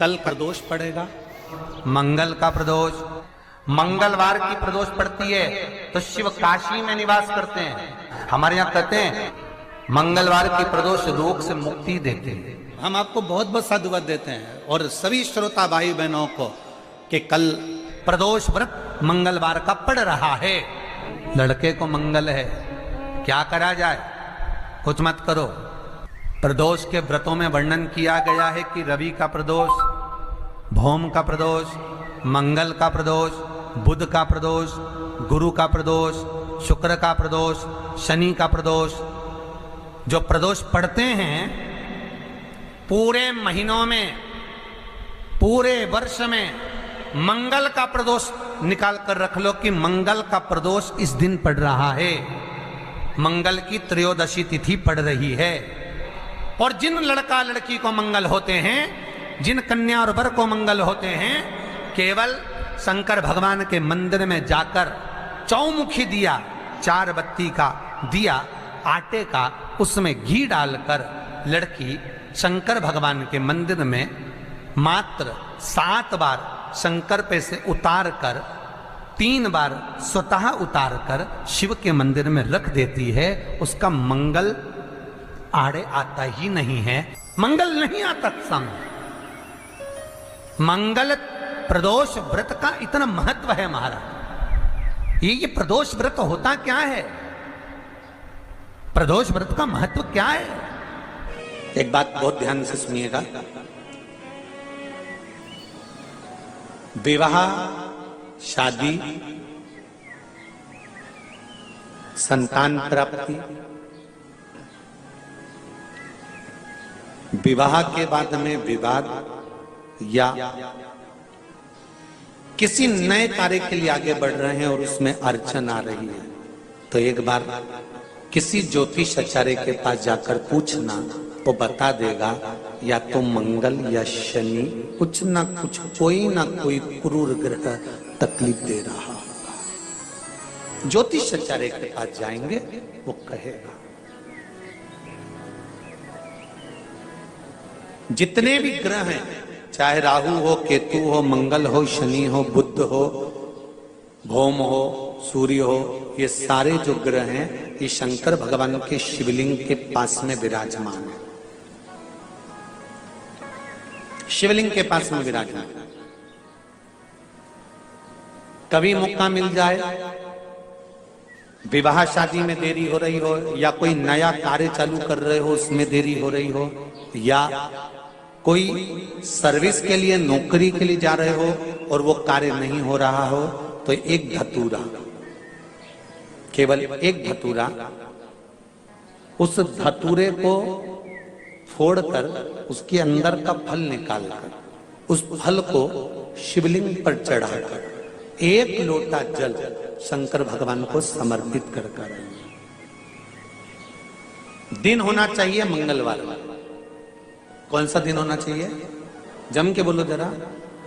कल प्रदोष पड़ेगा, मंगल का प्रदोष, मंगलवार की प्रदोष पड़ती है तो शिव काशी में निवास करते हैं। हमारे यहाँ कहते हैं मंगलवार की प्रदोष रोग से मुक्ति देते हैं। हम आपको बहुत बहुत साधुवाद देते हैं और सभी श्रोता भाई बहनों को कि कल प्रदोष व्रत मंगलवार का पड़ रहा है। लड़के को मंगल है, क्या करा जाए, कुछ मत करो। प्रदोष के व्रतों में वर्णन किया गया है कि रवि का प्रदोष, भौम का प्रदोष, मंगल का प्रदोष, बुध का प्रदोष, गुरु का प्रदोष, शुक्र का प्रदोष, शनि का प्रदोष। जो प्रदोष पड़ते हैं पूरे महीनों में, पूरे वर्ष में, मंगल का प्रदोष निकाल कर रख लो कि मंगल का प्रदोष इस दिन पड़ रहा है, मंगल की त्रयोदशी तिथि पड़ रही है। और जिन लड़का लड़की को मंगल होते हैं, जिन कन्या और वर को मंगल होते हैं, केवल शंकर भगवान के मंदिर में जाकर चौमुखी दिया, 4 बत्ती का दिया आटे का, उसमें घी डालकर लड़की शंकर भगवान के मंदिर में मात्र 7 बार शंकर पे से उतार कर 3 बार स्वतः उतार कर शिव के मंदिर में रख देती है। उसका मंगल आड़े आता ही नहीं है, मंगल नहीं आता सामने। मंगल प्रदोष व्रत का इतना महत्व है महाराज। ये प्रदोष व्रत होता क्या है, प्रदोष व्रत का महत्व क्या है? एक बात बहुत ध्यान से सुनिएगा। विवाह, शादी, संतान प्राप्ति, विवाह के बाद में विवाद या किसी नए कार्य के लिए आगे बढ़ रहे हैं और उसमें अड़चन आ रही है, तो एक बार किसी ज्योतिष आचार्य के पास जाकर पूछना, वो बता देगा या तो मंगल या शनि कुछ ना कुछ, कोई ना कोई क्रूर ग्रह तकलीफ दे रहा होगा। ज्योतिष आचार्य के पास जाएंगे, वो कहेगा। जितने भी ग्रह हैं, चाहे राहु हो, केतु हो, मंगल हो, शनि हो, बुध हो, भौम हो, सूर्य हो, ये सारे जो ग्रह हैं ये शंकर भगवान के शिवलिंग के पास में विराजमान है, शिवलिंग के पास में विराजमान। कभी मौका मिल जाए, विवाह शादी में देरी हो रही हो, या कोई नया कार्य चालू कर रहे हो उसमें देरी हो रही हो, या कोई सर्विस के लिए, नौकरी के लिए जा रहे हो और वो कार्य नहीं हो रहा हो, तो एक धतूरा, केवल एक धतूरा, उस धतूरे को फोड़कर उसके अंदर का फल निकालकर उस फल को शिवलिंग पर चढ़ाकर 1 लोटा जल शंकर भगवान को समर्पित कर दिन होना चाहिए मंगलवार। कौन सा दिन होना चाहिए? जम के बोलो जरा,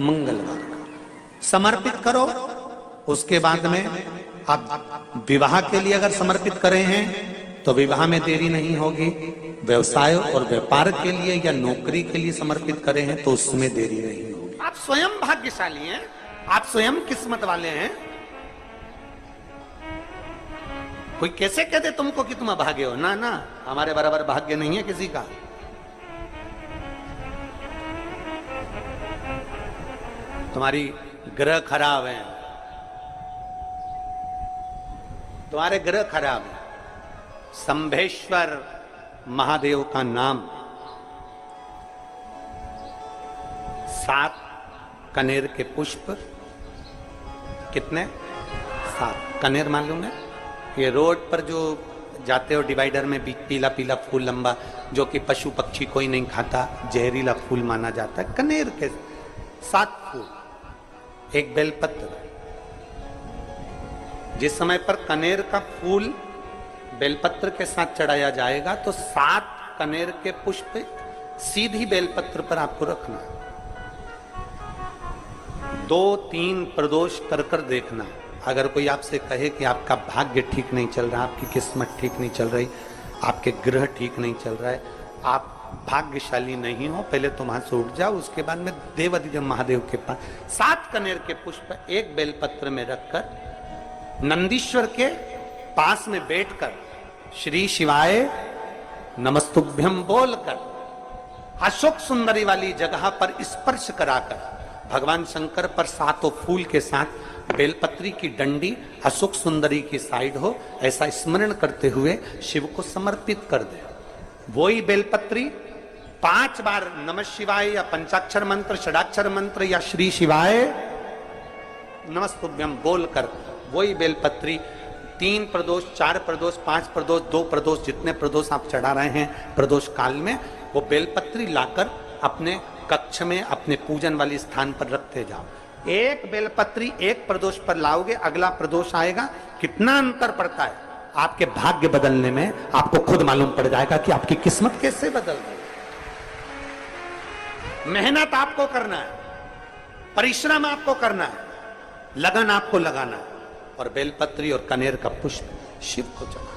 मंगलवार का समर्पित करो। उसके बाद में आप विवाह के लिए अगर समर्पित करे हैं तो विवाह में देरी नहीं होगी। व्यवसाय और व्यापार के लिए या नौकरी के लिए समर्पित करे हैं तो उसमें देरी नहीं होगी। आप स्वयं भाग्यशाली हैं, आप स्वयं किस्मत वाले हैं। कोई कैसे कहते तुमको कि तुम अभागे हो? ना ना, हमारे बराबर भाग्य नहीं है किसी का। तुम्हारी ग्रह खराब है, तुम्हारे ग्रह खराब है। संभेश्वर महादेव का नाम 7 कनेर के पुष्प, कितने? 7 कनेर मालूम है? ये रोड पर जो जाते हो डिवाइडर में पीला पीला फूल लंबा, जो कि पशु पक्षी कोई नहीं खाता, जहरीला फूल माना जाता है। कनेर के 7 फूल, एक बेलपत्र। जिस समय पर कनेर का फूल बेलपत्र के साथ चढ़ाया जाएगा तो 7 कनेर के पुष्प सीधी बेलपत्र पर आपको रखना। 2-3 प्रदोष कर कर देखना। अगर कोई आपसे कहे कि आपका भाग्य ठीक नहीं चल रहा, आपकी किस्मत ठीक नहीं चल रही, आपके ग्रह ठीक नहीं चल रहा है, आप भाग्यशाली नहीं हो, पहले तुम वहां से उठ जाओ, उसके बाद में देवाधिदेव महादेव के पास 7 कनेर के पुष्प एक बेलपत्र में रखकर नंदीश्वर के पास में बैठकर श्री शिवाय नमस्तुभ्यम बोलकर अशोक सुंदरी वाली जगह पर स्पर्श कराकर भगवान शंकर पर 7 फूल के साथ बेलपत्री की डंडी अशोक सुंदरी की साइड हो, ऐसा स्मरण करते हुए शिव को समर्पित कर दे। वही बेलपत्री 5 बार नमः शिवाय या पंचाक्षर मंत्र, षडाक्षर मंत्र या श्री शिवाय नमस्तुभ्यम बोलकर वही बेलपत्री 3 प्रदोष, 4 प्रदोष, 5 प्रदोष, 2 प्रदोष, जितने प्रदोष आप चढ़ा रहे हैं प्रदोष काल में, वो बेलपत्री लाकर अपने कक्ष में अपने पूजन वाले स्थान पर रखते जाओ। एक बेलपत्री एक प्रदोष पर लाओगे, अगला प्रदोष आएगा, कितना अंतर पड़ता है आपके भाग्य बदलने में, आपको खुद मालूम पड़ जाएगा कि आपकी किस्मत कैसे बदल रही है। मेहनत आपको करना है, परिश्रम आपको करना है, लगन आपको लगाना है, और बेलपत्री और कनेर का पुष्प शिव को चढ़ाना।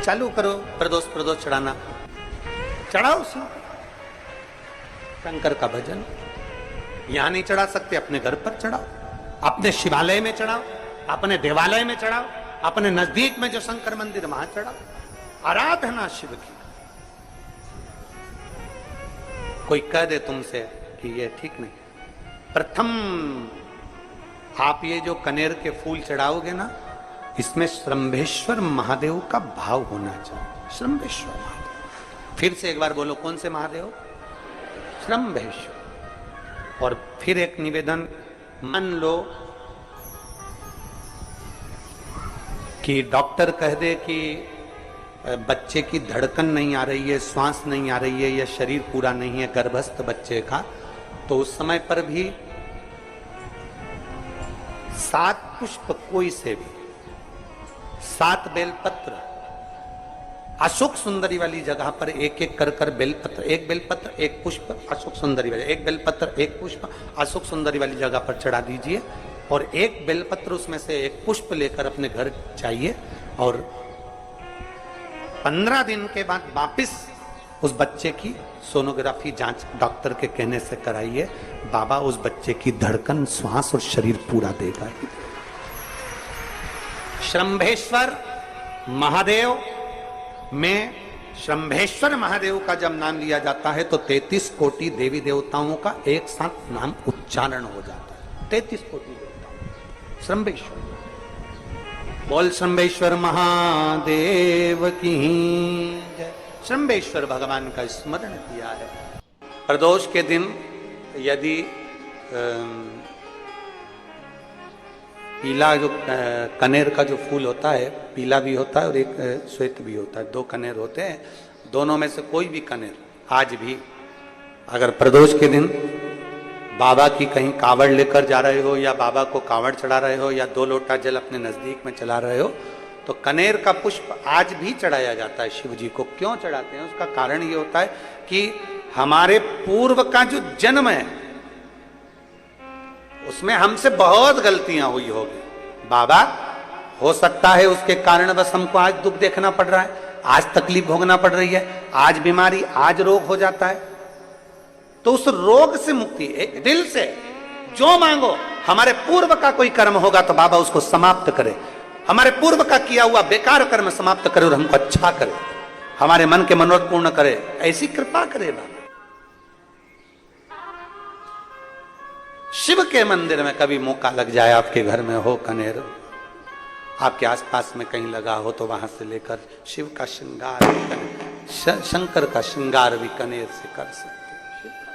चालू करो प्रदोष प्रदोष चढ़ाना, चढ़ाओ शिव शंकर का भजन। यहां नहीं चढ़ा सकते, अपने घर पर चढ़ाओ, अपने शिवालय में चढ़ाओ, अपने देवालय में चढ़ाओ, अपने नजदीक में जो शंकर मंदिर वहां चढ़ाओ, आराधना शिव की। कोई कह दे तुमसे कि ये ठीक नहीं, प्रथम आप ये जो कनेर के फूल चढ़ाओगे ना, इसमें श्रंभेश्वर महादेव का भाव होना चाहिए। श्रंभेश्वर महादेव, फिर से एक बार बोलो, कौन से महादेव? श्रंभेश्वर। और फिर एक निवेदन, मान लो कि डॉक्टर कह दे कि बच्चे की धड़कन नहीं आ रही है, श्वास नहीं आ रही है, या शरीर पूरा नहीं है गर्भस्थ बच्चे का, तो उस समय पर भी 7 पुष्प कोई से भी, 7 बेलपत्र अशोक सुंदरी वाली जगह पर एक एक कर बेलपत्र, एक बेलपत्र एक पुष्प अशोक सुंदरी वाली, एक बेलपत्र एक पुष्प अशोक सुंदरी वाली जगह पर चढ़ा दीजिए, और एक बेलपत्र उसमें से एक पुष्प लेकर अपने घर जाइए, और 15 दिन के बाद वापिस उस बच्चे की सोनोग्राफी जांच डॉक्टर के कहने से कराइए। बाबा उस बच्चे की धड़कन, श्वास और शरीर पूरा देगा। श्रंभेश्वर महादेव में श्रंभेश्वर महादेव का जब नाम लिया जाता है तो 33 कोटि देवी देवताओं का एक साथ नाम उच्चारण हो जाता है। 33 कोटि देवताओं। श्रंभेश्वर, बोल श्रंभेश्वर महादेव की जय। श्रंभेश्वर भगवान का स्मरण किया है। प्रदोष के दिन यदि पीला जो कनेर का जो फूल होता है, पीला भी होता है और एक श्वेत भी होता है, 2 कनेर होते हैं, दोनों में से कोई भी कनेर आज भी अगर प्रदोष के दिन बाबा की कहीं कावड़ लेकर जा रहे हो, या बाबा को कावड़ चढ़ा रहे हो, या 2 लोटा जल अपने नजदीक में चला रहे हो, तो कनेर का पुष्प आज भी चढ़ाया जाता है शिव जी को। क्यों चढ़ाते हैं? उसका कारण ये होता है कि हमारे पूर्व का जो जन्म है उसमें हमसे बहुत गलतियां हुई होगी। बाबा, हो सकता है उसके कारण बस हमको आज दुख देखना पड़ रहा है, आज तकलीफ भोगना पड़ रही है, आज बीमारी, आज रोग हो जाता है। तो उस रोग से मुक्ति एक दिल से जो मांगो, हमारे पूर्व का कोई कर्म होगा तो बाबा उसको समाप्त करे, हमारे पूर्व का किया हुआ बेकार कर्म समाप्त करे और हमको अच्छा करे, हमारे मन के मनोरथ पूर्ण करे, ऐसी कृपा करे बाबा। शिव के मंदिर में कभी मौका लग जाए, आपके घर में हो कनेर, आपके आसपास में कहीं लगा हो, तो वहां से लेकर शिव का श्रृंगार, शंकर का श्रृंगार भी कनेर से कर सकते हैं। शिव का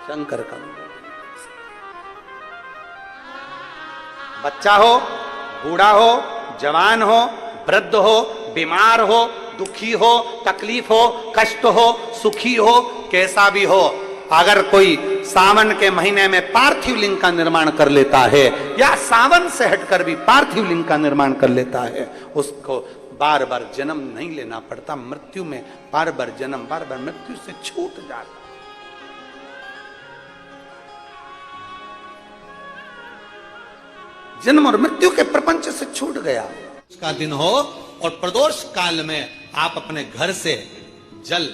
शंकर का बच्चा हो, बूढ़ा हो, जवान हो, वृद्ध हो, बीमार हो, दुखी हो, तकलीफ हो, कष्ट हो, सुखी हो, कैसा भी हो, अगर कोई सावन के महीने में पार्थिव लिंग का निर्माण कर लेता है, या सावन से हटकर भी पार्थिव लिंग का निर्माण कर लेता है, उसको बार बार जन्म नहीं लेना पड़ता। मृत्यु में बार बार जन्म, बार बार मृत्यु से छूट जाता। जन्म और मृत्यु के प्रपंच से छूट गया। का दिन हो और प्रदोष काल में आप अपने घर से जल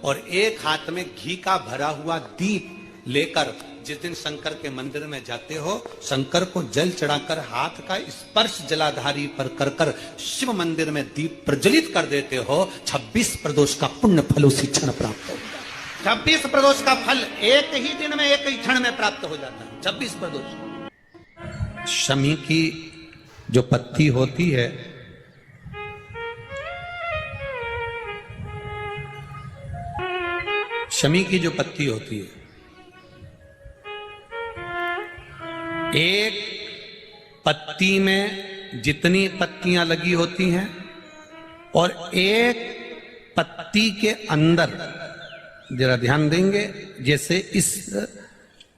और एक हाथ में घी का भरा हुआ दीप लेकर जिस दिन शंकर के मंदिर में जाते हो, शंकर को जल चढ़ाकर हाथ का स्पर्श जलाधारी पर कर कर शिव मंदिर में दीप प्रज्वलित कर देते हो, 26 प्रदोष का पुण्य फल उसी क्षण प्राप्त हो जाता है। 26 प्रदोष का फल एक ही दिन में, एक ही क्षण में प्राप्त हो जाता है। 26 प्रदोष। शमी की जो पत्ती होती है, शमी की जो पत्ती होती है, एक पत्ती में जितनी पत्तियां लगी होती हैं और एक पत्ती के अंदर, जरा ध्यान देंगे, जैसे इस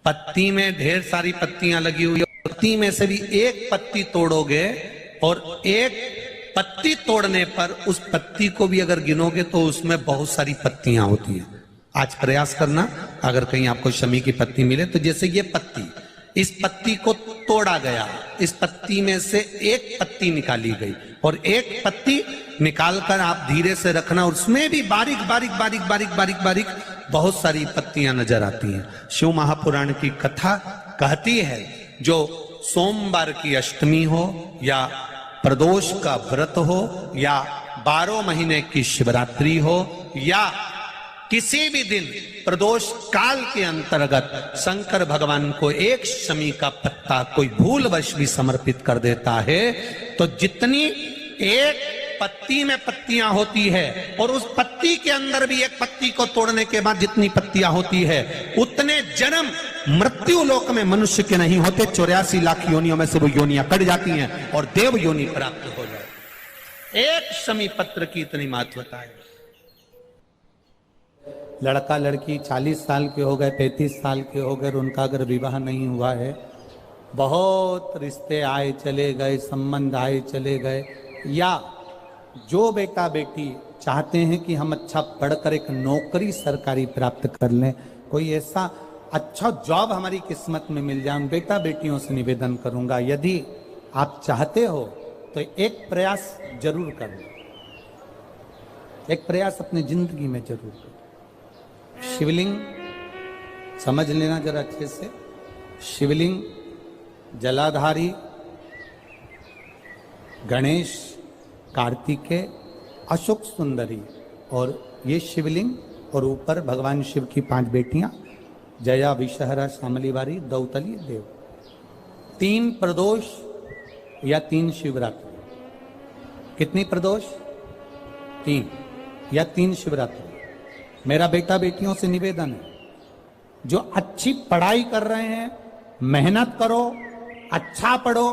पत्ती में ढेर सारी पत्तियां लगी हुई, पत्ती में से भी एक पत्ती तोड़ोगे और एक पत्ती तोड़ने पर उस पत्ती को भी अगर गिनोगे तो उसमें बहुत सारी पत्तियां होती हैं। आज प्रयास करना, अगर कहीं आपको शमी की पत्ती मिले तो जैसे ये पत्ती, इस पत्ती को तोड़ा गया, इस पत्ती में से एक पत्ती निकाली गई और एक पत्ती निकालकर आप धीरे से रखना, उसमें भी बारीक बारीक बारीक बारीक बारीक बारीक बहुत सारी पत्तियां नजर आती हैं। शिव महापुराण की कथा कहती है, जो सोमवार की अष्टमी हो या प्रदोष का व्रत हो या 12 महीने की शिवरात्रि हो या किसी भी दिन प्रदोष काल के अंतर्गत शंकर भगवान को एक शमी का पत्ता कोई भूलवश भी समर्पित कर देता है, तो जितनी एक पत्ती में पत्तियां होती है और उस पत्ती के अंदर भी एक पत्ती को तोड़ने के बाद जितनी पत्तियां होती है, उतने जन्म मृत्यु लोक में मनुष्य के नहीं होते। 84 लाख योनियों में से वो योनियां कट जाती हैं और देव योनि प्राप्त हो जाए। एक शमी पत्र की इतनी महत्वता है। लड़का लड़की 40 साल के हो गए, 35 साल के हो गए और उनका अगर विवाह नहीं हुआ है, बहुत रिश्ते आए चले गए, संबंध आए चले गए, या जो बेटा बेटी चाहते हैं कि हम अच्छा पढ़कर एक नौकरी सरकारी प्राप्त कर लें, कोई ऐसा अच्छा जॉब हमारी किस्मत में मिल जाए, उन बेटा बेटियों से निवेदन करूंगा, यदि आप चाहते हो तो एक प्रयास जरूर करें, एक प्रयास अपनी जिंदगी में जरूर करें। शिवलिंग समझ लेना जरा अच्छे से, शिवलिंग जलाधारी गणेश, कार्तिकेय, अशोक सुंदरी, और ये शिवलिंग और ऊपर भगवान शिव की 5 बेटियां, जया, विषहरा, शामलीवारी, दौतली, देव। 3 प्रदोष या 3 शिवरात्रि। कितनी प्रदोष? 3 या 3 शिवरात्रि। मेरा बेटा बेटियों से निवेदन है, जो अच्छी पढ़ाई कर रहे हैं, मेहनत करो, अच्छा पढ़ो,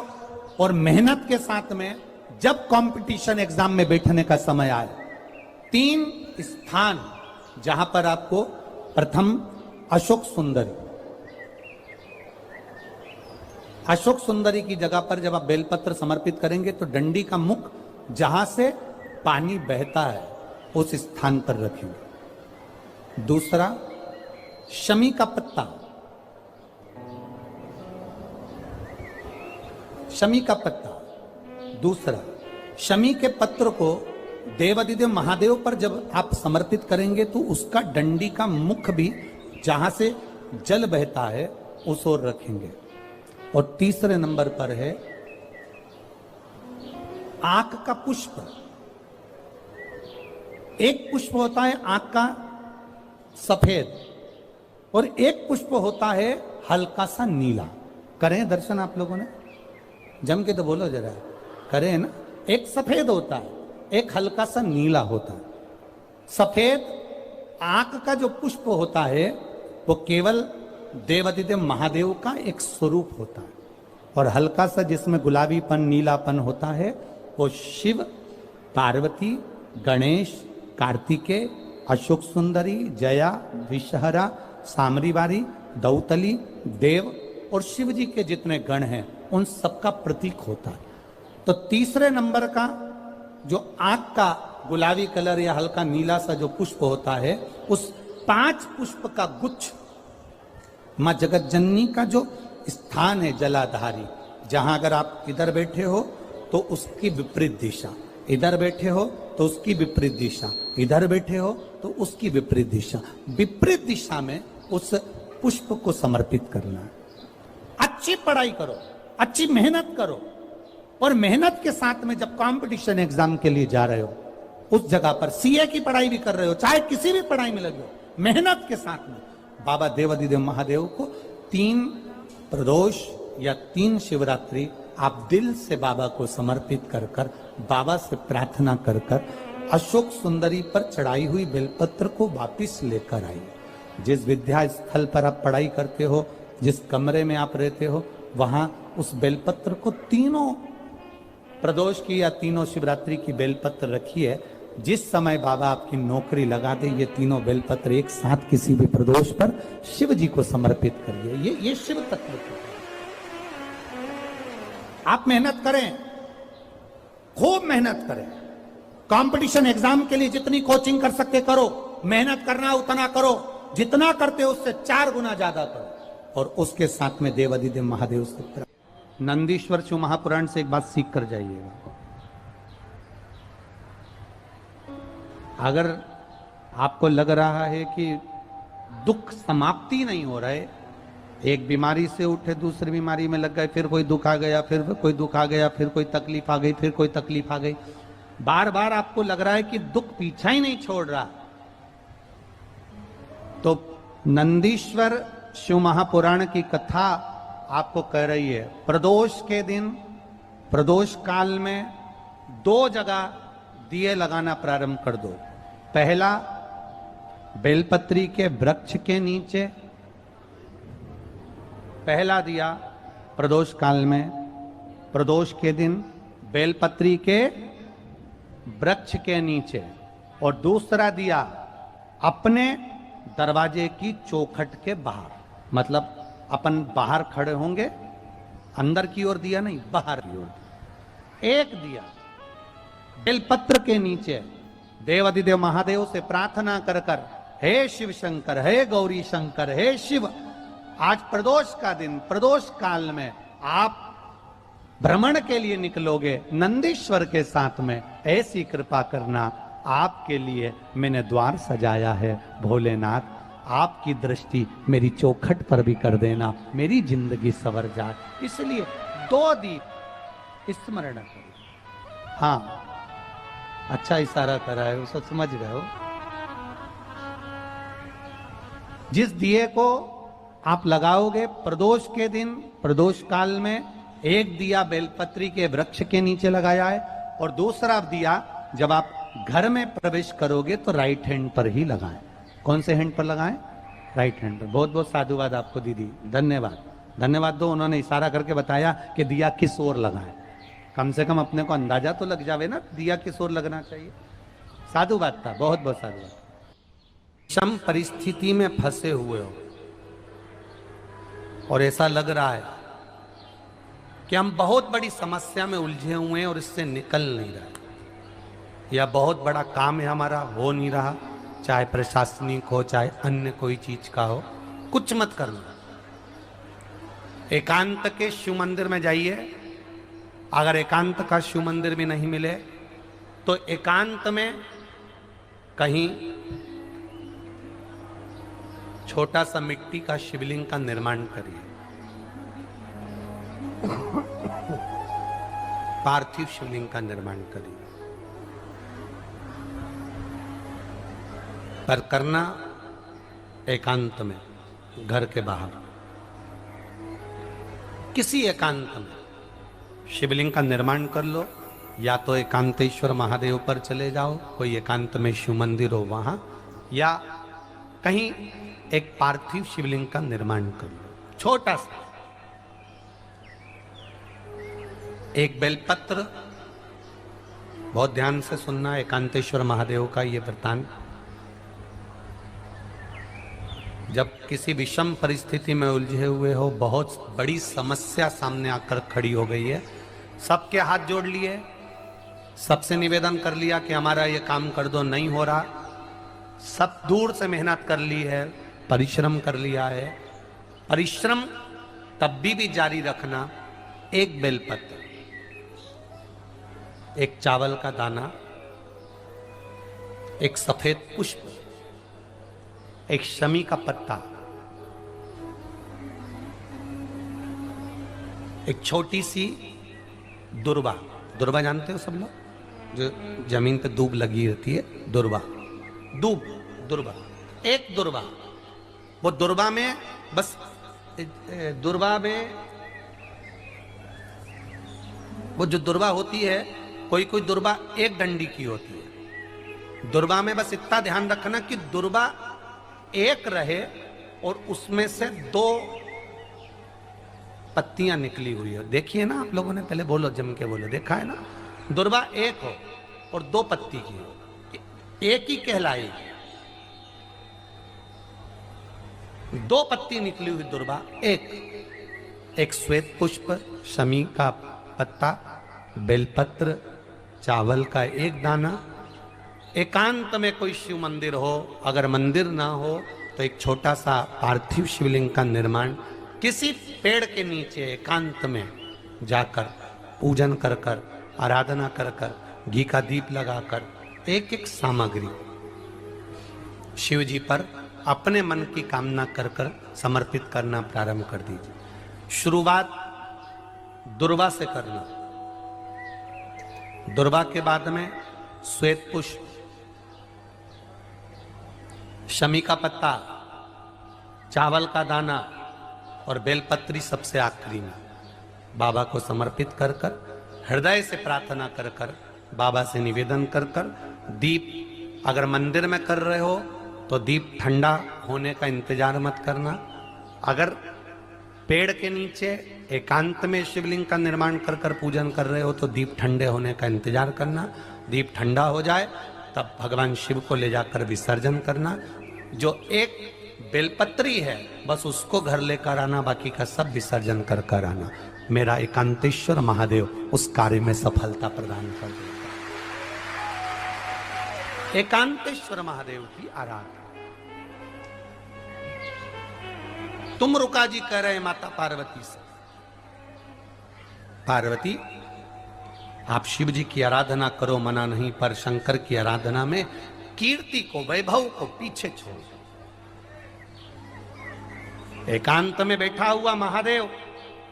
और मेहनत के साथ में जब कंपटीशन एग्जाम में बैठने का समय आए, 3 स्थान जहां पर आपको, प्रथम अशोक सुंदरी, अशोक सुंदरी की जगह पर जब आप बेलपत्र समर्पित करेंगे तो डंडी का मुख जहां से पानी बहता है उस स्थान पर रखेंगे। दूसरा, शमी का पत्ता, शमी का पत्ता। दूसरा, शमी के पत्र को देवादिदेव महादेव पर जब आप समर्पित करेंगे तो उसका डंडी का मुख भी जहां से जल बहता है उस ओर रखेंगे। और तीसरे नंबर पर है आंख का पुष्प। एक पुष्प होता है आंख का सफेद और एक पुष्प होता है हल्का सा नीला। करें दर्शन आप लोगों ने? जम के तो बोलो जरा, करें ना? एक सफेद होता है, एक हल्का सा नीला होता है। सफेद आंख का जो पुष्प होता है वो केवल देवादिदेव महादेव का एक स्वरूप होता है, और हल्का सा जिसमें गुलाबीपन, नीलापन होता है वो शिव, पार्वती, गणेश, कार्तिकेय, अशोक सुंदरी, जया, विषहरा, सामरीवारी, दौतली, देव और शिव जी के जितने गण हैं उन सबका प्रतीक होता है। तो तीसरे नंबर का जो आंख का गुलाबी कलर या हल्का नीला सा जो पुष्प होता है, उस 5 पुष्प का गुच्छ मां जगत जननी का जो स्थान है जलाधारी, जहां अगर आप इधर बैठे हो तो उसकी विपरीत दिशा, इधर बैठे हो तो उसकी विपरीत दिशा, इधर बैठे हो तो उसकी विपरीत दिशा, विपरीत दिशा में उस पुष्प को समर्पित करना। अच्छी पढ़ाई करो, अच्छी मेहनत करो, और मेहनत के साथ में जब कंपटीशन एग्जाम के लिए जा रहे हो, उस जगह पर सीए की पढ़ाई भी कर रहे हो, चाहे किसी भी पढ़ाई में लगे हो, मेहनत के साथ में बाबा देवादिदेव महादेव को 3 प्रदोष या 3 शिवरात्रि आप दिल से बाबा को समर्पित कर कर, बाबा से प्रार्थना कर कर अशोक सुंदरी पर चढ़ाई हुई बेलपत्र को वापिस लेकर आइए। जिस विद्या स्थल पर आप पढ़ाई करते हो, जिस कमरे में आप रहते हो, वहां उस बेलपत्र को 3 प्रदोष की या 3 शिवरात्रि की बेलपत्र रखिए। जिस समय बाबा आपकी नौकरी लगा दे, ये 3 बेलपत्र एक साथ किसी भी प्रदोष पर शिव जी को समर्पित करिए। ये शिव तत्व है। आप मेहनत करें, खूब मेहनत करें, कंपटीशन एग्जाम के लिए जितनी कोचिंग कर सकते करो, मेहनत करना उतना करो, जितना करते हो उससे 4 गुना ज्यादा करो, और उसके साथ में देवादिदेव महादेव से नंदीश्वर शिव महापुराण से एक बात सीख कर जाइएगा। अगर आपको लग रहा है कि दुख समाप्ति नहीं हो रहा है, एक बीमारी से उठे दूसरी बीमारी में लग गए, फिर कोई दुख आ गया, फिर कोई दुख आ गया, फिर कोई तकलीफ आ गई, फिर कोई तकलीफ आ गई, बार बार आपको लग रहा है कि दुख पीछा ही नहीं छोड़ रहा, तो नंदीश्वर शिव महापुराण की कथा आपको कह रही है, प्रदोष के दिन, प्रदोष काल में 2 जगह दिए लगाना प्रारंभ कर दो। पहला, बेलपत्री के वृक्ष के नीचे पहला दिया प्रदोष काल में, प्रदोष के दिन बेलपत्री के वृक्ष के नीचे, और दूसरा दिया अपने दरवाजे की चौखट के बाहर, मतलब अपन बाहर खड़े होंगे, अंदर की ओर दिया नहीं, बाहर की ओर एक दिया बेलपत्र के नीचे, देवादिदेव महादेव से प्रार्थना कर कर, हे शिव शंकर, हे गौरी शंकर, हे शिव, आज प्रदोष का दिन, प्रदोष काल में आप भ्रमण के लिए निकलोगे नंदीश्वर के साथ में, ऐसी कृपा करना, आपके लिए मैंने द्वार सजाया है भोलेनाथ, आपकी दृष्टि मेरी चौखट पर भी कर देना, मेरी जिंदगी सवर जाए। इसलिए 2 दीप स्मरण करो। हाँ, अच्छा इशारा करा है, उसको समझ रहे हो। जिस दिए को आप लगाओगे प्रदोष के दिन, प्रदोष काल में, एक दिया बेलपत्री के वृक्ष के नीचे लगाया है, और दूसरा दिया जब आप घर में प्रवेश करोगे तो राइट हैंड पर ही लगाएं। कौन से हैंड पर लगाएं? राइट हैंड पर। बहुत बहुत साधुवाद आपको दीदी, धन्यवाद, धन्यवाद दो, उन्होंने इशारा करके बताया कि दिया किस ओर लगाएं। कम से कम अपने को अंदाजा तो लग जावे ना, दिया किस ओर लगना चाहिए। साधुवाद था, बहुत बहुत साधुवाद। विषम परिस्थिति में फंसे हुए हो और ऐसा लग रहा है कि हम बहुत बड़ी समस्या में उलझे हुए हैं और इससे निकल नहीं रहे, या बहुत बड़ा काम है हमारा, हो नहीं रहा, चाहे प्रशासनिक हो चाहे अन्य कोई चीज का हो, कुछ मत करना। एकांत के शिव मंदिर में जाइए। अगर एकांत का शिव मंदिर भी नहीं मिले तो एकांत में कहीं छोटा सा मिट्टी का शिवलिंग का निर्माण करिए, पार्थिव शिवलिंग का निर्माण करिए, पर करना एकांत में, घर के बाहर किसी एकांत में शिवलिंग का निर्माण कर लो। या तो एकांतेश्वर महादेव पर चले जाओ, कोई एकांत में शिव मंदिर हो वहां, या कहीं एक पार्थिव शिवलिंग का निर्माण कर लो, छोटा सा। एक बेलपत्र, बहुत ध्यान से सुनना, एकांतेश्वर महादेव का ये वृत्तांत। जब किसी विषम परिस्थिति में उलझे हुए हो, बहुत बड़ी समस्या सामने आकर खड़ी हो गई है, सबके हाथ जोड़ लिए, सबसे निवेदन कर लिया कि हमारा ये काम कर दो, नहीं हो रहा, सब दूर से मेहनत कर ली है, परिश्रम कर लिया है, परिश्रम तब भी जारी रखना। एक बेलपत्र, एक चावल का दाना, एक सफेद पुष्प, एक शमी का पत्ता, एक छोटी सी दुर्वा। दुर्वा जानते हो सब लोग, जो जमीन पे दूब लगी रहती है, दुर्वा, दूब, दुर्वा, एक दुर्वा। वो दुर्वा में बस, दुर्वा में वो जो दुर्वा होती है, कोई कोई दुर्वा एक डंडी की होती है। दुर्वा में बस इतना ध्यान रखना कि दुर्वा एक रहे और उसमें से 2 पत्तियां निकली हुई हो। देखिए ना आप लोगों ने, पहले बोलो, जम के बोलो, देखा है ना? दुर्वा एक हो और 2 पत्ती की हो, एक ही कहलाएगी। 2 पत्ती निकली हुई दुर्वा, एक श्वेत पुष्प, शमी का पत्ता, बेलपत्र, चावल का एक दाना। एकांत में कोई शिव मंदिर हो, अगर मंदिर ना हो तो एक छोटा सा पार्थिव शिवलिंग का निर्माण किसी पेड़ के नीचे एकांत में जाकर पूजन कर कर, आराधना कर कर, घी का दीप लगाकर, एक एक सामग्री शिव जी पर अपने मन की कामना कर कर समर्पित करना प्रारंभ कर दीजिए। शुरुआत दुर्वा से करना। दुर्वा के बाद में श्वेत पुष्प, शमी का पत्ता, चावल का दाना और बेलपत्री सबसे आखिरी में बाबा को समर्पित कर कर, हृदय से प्रार्थना कर कर, बाबा से निवेदन कर कर, दीप अगर मंदिर में कर रहे हो तो दीप ठंडा होने का इंतजार मत करना। अगर पेड़ के नीचे एकांत में शिवलिंग का निर्माण कर कर पूजन कर रहे हो तो दीप ठंडे होने का इंतजार करना। दीप ठंडा हो जाए तब भगवान शिव को ले जाकर विसर्जन करना। जो एक बेलपत्री है बस उसको घर लेकर आना, बाकी का सब विसर्जन कर कर आना। मेरा एकांतेश्वर महादेव उस कार्य में सफलता प्रदान कर देगा। एकांतेश्वर महादेव की आराधना। तुम रुका जी कह रहे हैं माता पार्वती से, पार्वती आप शिव जी की आराधना करो, मना नहीं, पर शंकर की आराधना में कीर्ति को, वैभव को पीछे छोड़। एकांत में बैठा हुआ महादेव,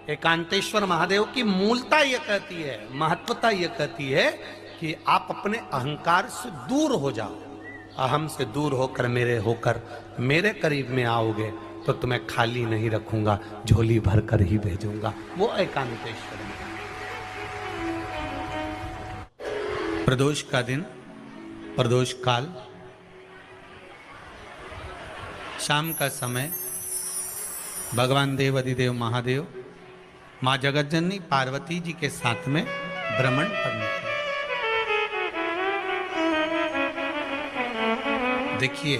एकांतेश्वर महादेव की मूलता यह कहती है, महत्वता यह कहती है कि आप अपने अहंकार से दूर हो जाओ। अहम से दूर होकर मेरे करीब में आओगे तो तुम्हें खाली नहीं रखूंगा, झोली भर कर ही भेजूंगा। वो एकांतेश्वर। प्रदोष का दिन, प्रदोष काल, शाम का समय, भगवान देव अधिदेव महादेव मां जगतजननी पार्वती जी के साथ में भ्रमण करने के। देखिए,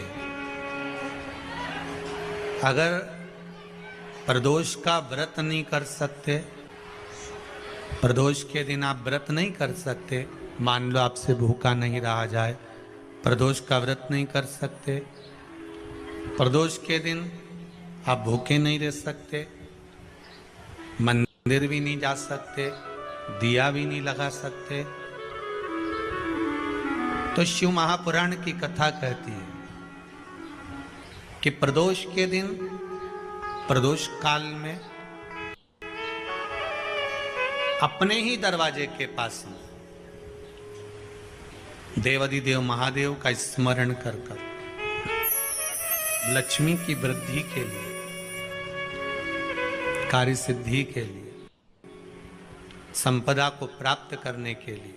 अगर प्रदोष का व्रत नहीं कर सकते, प्रदोष के दिन आप व्रत नहीं कर सकते, मान लो आपसे भूखा नहीं रहा जाए, प्रदोष का व्रत नहीं कर सकते, प्रदोष के दिन आप भूखे नहीं रह सकते, मंदिर भी नहीं जा सकते, दिया भी नहीं लगा सकते, तो शिव महापुराण की कथा कहती है कि प्रदोष के दिन, प्रदोष काल में अपने ही दरवाजे के पास में देवाधिदेव महादेव का स्मरण कर कर लक्ष्मी की वृद्धि के लिए, कार्य सिद्धि के लिए, संपदा को प्राप्त करने के लिए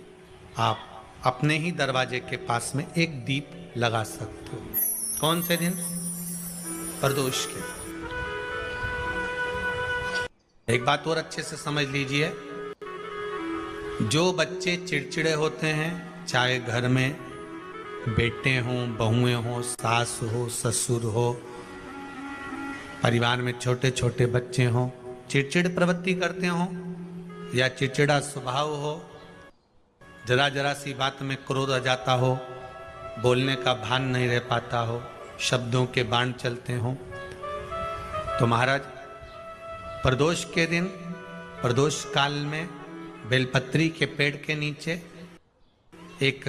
आप अपने ही दरवाजे के पास में एक दीप लगा सकते हो। कौन से दिन? प्रदोष के। एक बात और अच्छे से समझ लीजिए, जो बच्चे चिड़चिड़े होते हैं, चाहे घर में बेटे हों, बहुएं हों, सास हो, ससुर हो, परिवार में छोटे छोटे बच्चे हों, चिड़चिड़ प्रवृत्ति करते हों या चिड़चिड़ा स्वभाव हो, जरा जरा सी बात में क्रोध आ जाता हो, बोलने का भान नहीं रह पाता हो, शब्दों के बाण चलते हों, तो महाराज प्रदोष के दिन, प्रदोष काल में बेलपत्री के पेड़ के नीचे एक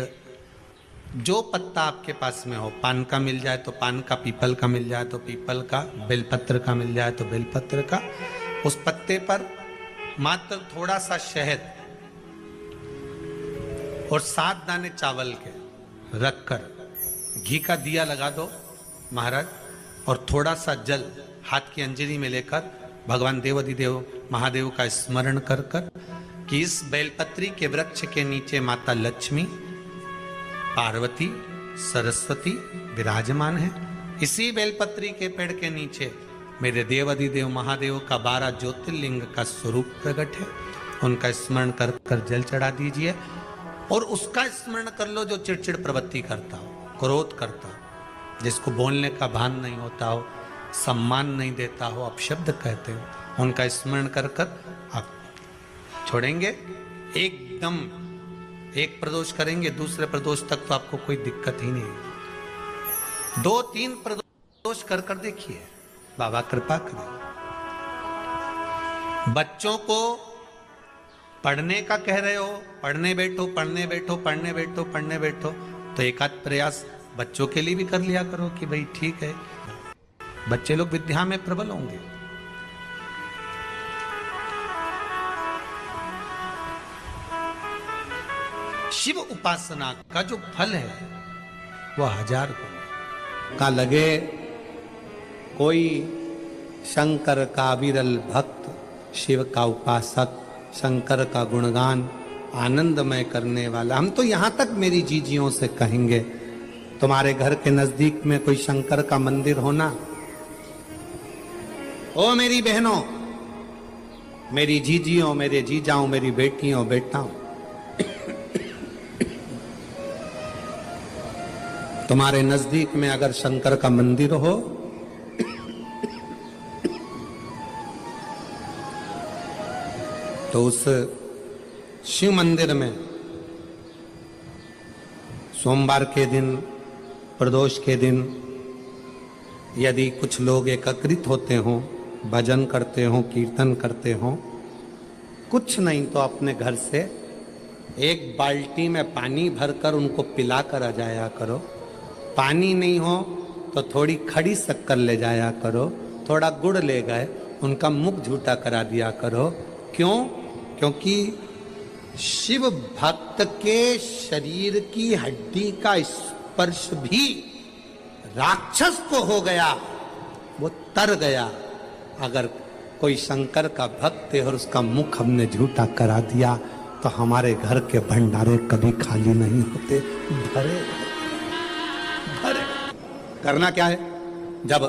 जो पत्ता आपके पास में हो, पान का मिल जाए तो पान का, पीपल का मिल जाए तो पीपल का, बेलपत्र का मिल जाए तो बेलपत्र का, उस पत्ते पर मात्र थोड़ा सा शहद और 7 दाने चावल के रखकर घी का दिया लगा दो महाराज, और थोड़ा सा जल हाथ की अंजलि में लेकर भगवान देवाधिदेव महादेव का स्मरण कर कर कि इस बेलपत्री के वृक्ष के नीचे माता लक्ष्मी, पार्वती, सरस्वती विराजमान है। इसी बेलपत्री के पेड़ के नीचे मेरे देवाधिदेव महादेव का 12 ज्योतिर्लिंग का स्वरूप प्रकट है। उनका स्मरण कर कर जल चढ़ा दीजिए और उसका स्मरण कर लो जो चिड़चिड़ प्रवृत्ति करता हो, क्रोध करता हो, जिसको बोलने का भान नहीं होता हो, सम्मान नहीं देता हो, अपशब्द कहते हो, उनका स्मरण कर कर आप छोड़ेंगे। एकदम एक प्रदोष करेंगे, दूसरे प्रदोष तक तो आपको कोई दिक्कत ही नहीं। 2-3 प्रदोष कर कर देखिए, बाबा कृपा करें। बच्चों को पढ़ने का कह रहे हो, पढ़ने बैठो, पढ़ने बैठो, पढ़ने बैठो, पढ़ने बैठो, तो एक आध प्रयास बच्चों के लिए भी कर लिया करो कि भाई ठीक है, बच्चे लोग विद्या में प्रबल होंगे। शिव उपासना का जो फल है वह 1000 गुना का लगे। कोई शंकर का विरल भक्त, शिव का उपासक, शंकर का गुणगान आनंदमय करने वाला। हम तो यहां तक मेरी जीजियों से कहेंगे, तुम्हारे घर के नजदीक में कोई शंकर का मंदिर होना, ओ मेरी बहनों, मेरी जीजियों, मेरे जीजाओं, मेरी बेटियों, बेटाओं, तुम्हारे नजदीक में अगर शंकर का मंदिर हो तो उस शिव मंदिर में सोमवार के दिन, प्रदोष के दिन यदि कुछ लोग एकत्रित होते हों, भजन करते हों, कीर्तन करते हों, कुछ नहीं तो अपने घर से एक बाल्टी में पानी भरकर उनको पिला कर आ जाया करो। पानी नहीं हो तो थोड़ी खड़ी शक्कर ले जाया करो, थोड़ा गुड़ ले गए, उनका मुख झूठा करा दिया करो। क्यों? क्योंकि शिव भक्त के शरीर की हड्डी का स्पर्श भी राक्षस को हो गया, वो तर गया। अगर कोई शंकर का भक्त है और उसका मुख हमने झूठा करा दिया तो हमारे घर के भंडारे कभी खाली नहीं होते, भरे भरे। करना क्या है? जब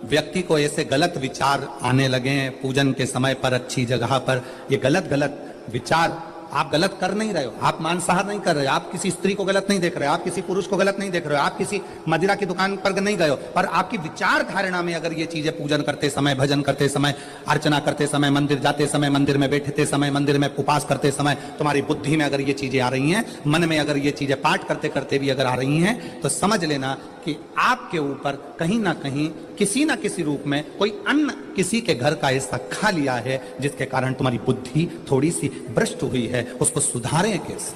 व्यक्ति को ऐसे गलत विचार आने लगे हैं पूजन के समय पर, अच्छी जगह पर, ये गलत गलत विचार, आप गलत कर नहीं रहे हो, आप मांसाहार नहीं कर रहे हो, आप किसी स्त्री को गलत नहीं देख रहे हो, आप किसी पुरुष को गलत नहीं देख रहे हो, आप किसी मदिरा की दुकान पर नहीं गए हो, पर आपकी विचार धारणा में अगर ये चीजें पूजन करते समय, भजन करते समय, अर्चना करते समय, मंदिर जाते समय, मंदिर में बैठते समय, मंदिर में उपास करते समय तुम्हारी बुद्धि में अगर ये चीजें आ रही हैं, मन में अगर ये चीजें पाठ करते करते भी अगर आ रही हैं, तो समझ लेना कि आपके ऊपर कहीं ना कहीं किसी ना किसी रूप में कोई अन्न किसी के घर का ऐसा खा लिया है जिसके कारण तुम्हारी बुद्धि थोड़ी सी भ्रष्ट हुई है। उसको सुधारें कैसे,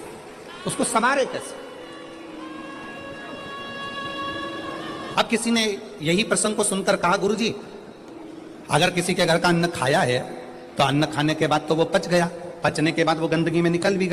उसको संवारें कैसे? अब किसी ने यही प्रसंग को सुनकर कहा, गुरुजी अगर किसी के घर का अन्न खाया है तो अन्न खाने के बाद तो वो पच गया, पचने के बाद वो गंदगी में निकल भी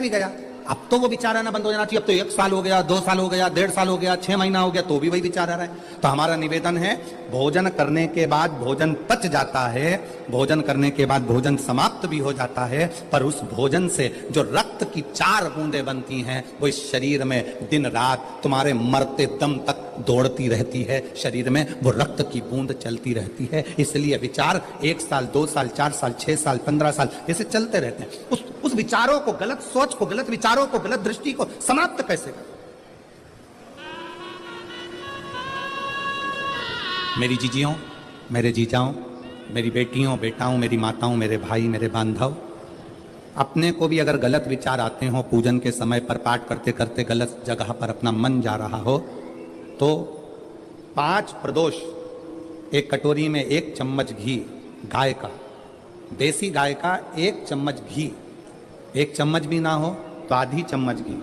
गया। अब तो वो विचार आना बंद हो जाना चाहिए। अब तो 1 साल हो गया, 2 साल हो गया, 1.5 साल हो गया, 6 महीना हो गया, तो भी वही विचार आ रहा है। तो हमारा निवेदन है, भोजन करने के बाद भोजन पच जाता है, भोजन करने के बाद भोजन समाप्त भी हो जाता है, पर उस भोजन से जो रक्त की 4 बूंदें बनती हैं वो इस शरीर में दिन रात तुम्हारे मरते दम तक दौड़ती रहती है, शरीर में वो रक्त की बूंद चलती रहती है। इसलिए विचार 1 साल, 2 साल, 4 साल, 6 साल, 15 साल ऐसे चलते रहते हैं। उस विचारों को, गलत सोच को, गलत विचारों को, गलत दृष्टि को समाप्त कैसे करें? मेरी जीजियों, मेरे जीजाओं, मेरी बेटियों, बेटाओं, मेरी माताओं, मेरे भाई, मेरे बांधव, अपने को भी अगर गलत विचार आते हो, पूजन के समय पर पाठ करते करते गलत जगह पर अपना मन जा रहा हो, तो 5 प्रदोष एक कटोरी में 1 चम्मच घी, गाय का, देसी गाय का 1 चम्मच घी, 1 चम्मच भी ना हो तो आधी चम्मच घी,